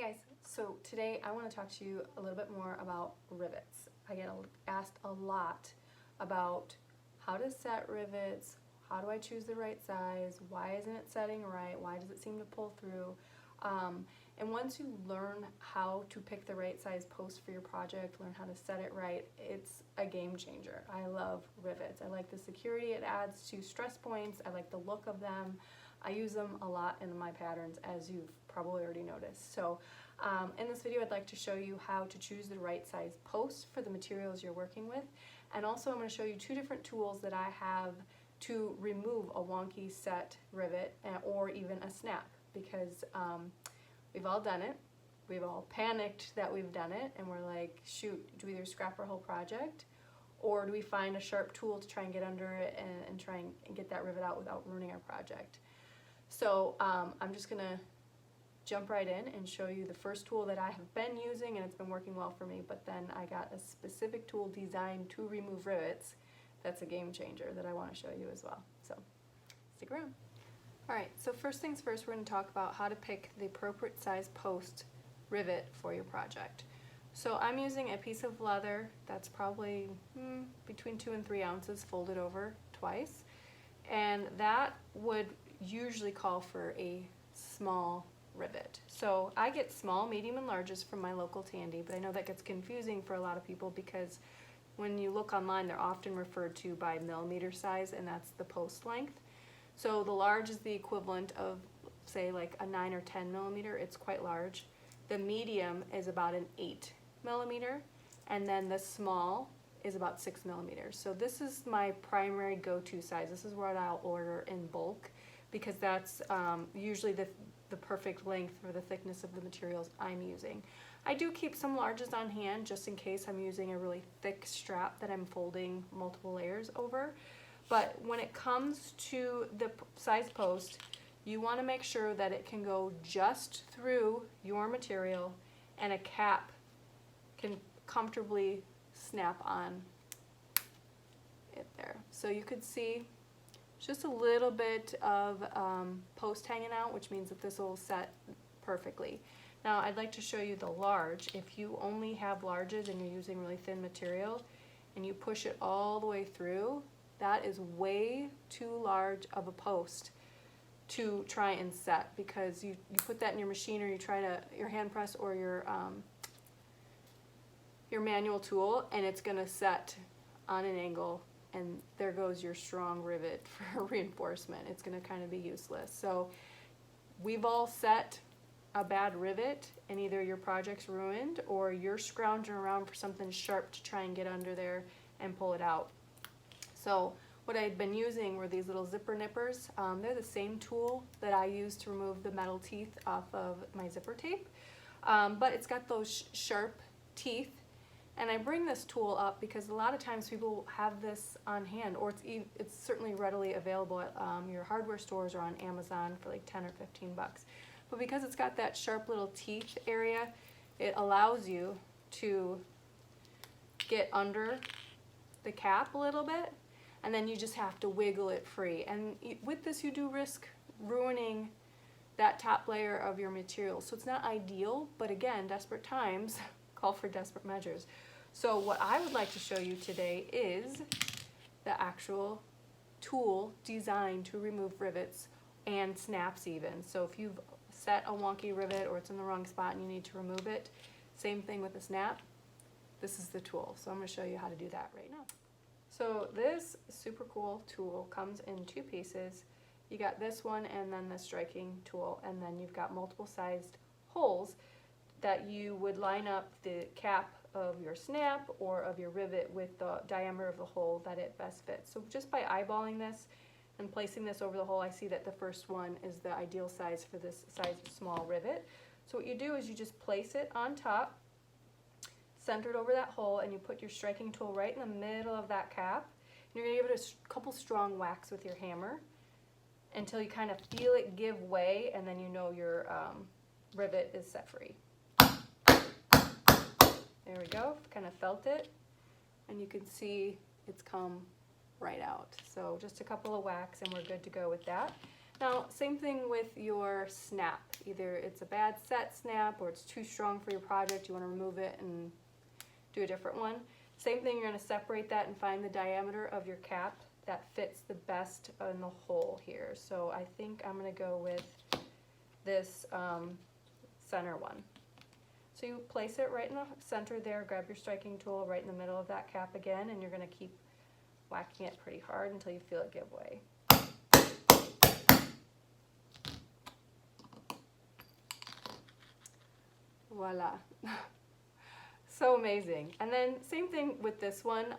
guys, so today I want to talk to you a little bit more about rivets. I get asked a lot about how to set rivets, how do I choose the right size, why isn't it setting right, why does it seem to pull through. And once you learn how to pick the right size post for your project, learn how to set it right, it's a game changer. I love rivets. I like the security it adds to stress points. I like the look of them. I use them a lot in my patterns, as you've probably already noticed. So in this video, I'd like to show you how to choose the right size post for the materials you're working with. And also I'm going to show you two different tools that I have to remove a wonky set rivet or even a snap, because we've all done it. We've all panicked that we've done it, and we're like, shoot, do we either scrap our whole project, or do we find a sharp tool to try and get under it and try and get that rivet out without ruining our project? So I'm just going to jump right in and show you the first tool that I have been using, and it's been working well for me, but then I got a specific tool designed to remove rivets that's a game changer that I want to show you as well. So stick around. Alright, so first things first, we're going to talk about how to pick the appropriate size post rivet for your project. So I'm using a piece of leather that's probably between 2 and 3 ounces folded over twice, and that would usually call for a small rivet. So I get small, medium, and larges from my local Tandy, but I know that gets confusing for a lot of people because when you look online, they're often referred to by millimeter size, and that's the post length. So the large is the equivalent of, say, like a 9 or 10 millimeter. It's quite large. The medium is about an 8 millimeter, and then the small is about 6 millimeters. So this is my primary go-to size. This is what I'll order in bulk, because that's usually the perfect length for the thickness of the materials I'm using. I do keep some larges on hand just in case I'm using a really thick strap that I'm folding multiple layers over. But when it comes to the size post, you want to make sure that it can go just through your material and a cap can comfortably snap on it there. So you could see just a little bit of post hanging out, which means that this will set perfectly. Now I'd like to show you the large. If you only have larges and you're using really thin material and you push it all the way through, that is way too large of a post to try and set, because you put that in your machine, or you try to your hand press or your manual tool, and it's going to set on an angle, and there goes your strong rivet for reinforcement. It's going to kind of be useless. So we've all set a bad rivet, and either your project's ruined or you're scrounging around for something sharp to try and get under there and pull it out. So what I had been using were these little zipper nippers. They're the same tool that I use to remove the metal teeth off of my zipper tape, but it's got those sharp teeth. And I bring this tool up because a lot of times people have this on hand, or it's certainly readily available at your hardware stores or on Amazon for like 10 or 15 bucks. But because it's got that sharp little teeth area, it allows you to get under the cap a little bit, and then you just have to wiggle it free. And with this, you do risk ruining that top layer of your material. So it's not ideal, but again, desperate times call for desperate measures. So what I would like to show you today is the actual tool designed to remove rivets and snaps even. So if you've set a wonky rivet or it's in the wrong spot and you need to remove it, same thing with the snap, this is the tool. So I'm going to show you how to do that right now. So this super cool tool comes in 2 pieces. You got this one and then the striking tool, and then you've got multiple sized holes that you would line up the cap of your snap or of your rivet with the diameter of the hole that it best fits. So just by eyeballing this and placing this over the hole, I see that the first one is the ideal size for this size small rivet. So what you do is you just place it on top, centered over that hole, and you put your striking tool right in the middle of that cap. And you're going to give it a couple strong whacks with your hammer until you kind of feel it give way, and then you know your rivet is set free. There we go, kind of felt it, and you can see it's come right out. So just a couple of whacks and we're good to go with that. Now, same thing with your snap. Either it's a bad set snap or it's too strong for your project, you want to remove it and do a different one. Same thing, you're going to separate that and find the diameter of your cap that fits the best in the hole here. So I think I'm going to go with this center one. So you place it right in the center there, grab your striking tool right in the middle of that cap again, and you're going to keep whacking it pretty hard until you feel it give way. Voila. So amazing. And then same thing with this one.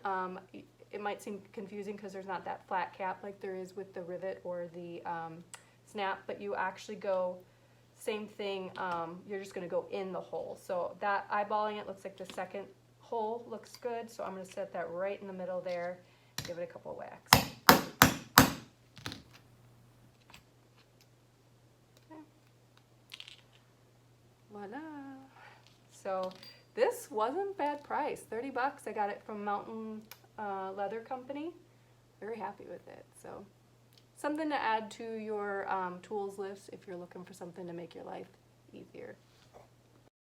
It might seem confusing because there's not that flat cap like there is with the rivet or the snap, but you actually go, same thing, you're just going to go in the hole. So that eyeballing it looks like the second hole looks good, so I'm going to set that right in the middle there, give it a couple of whacks. Okay. Voila. So this wasn't bad price, 30 bucks. I got it from Mountain Leather Company. Very happy with it. So something to add to your tools list if you're looking for something to make your life easier.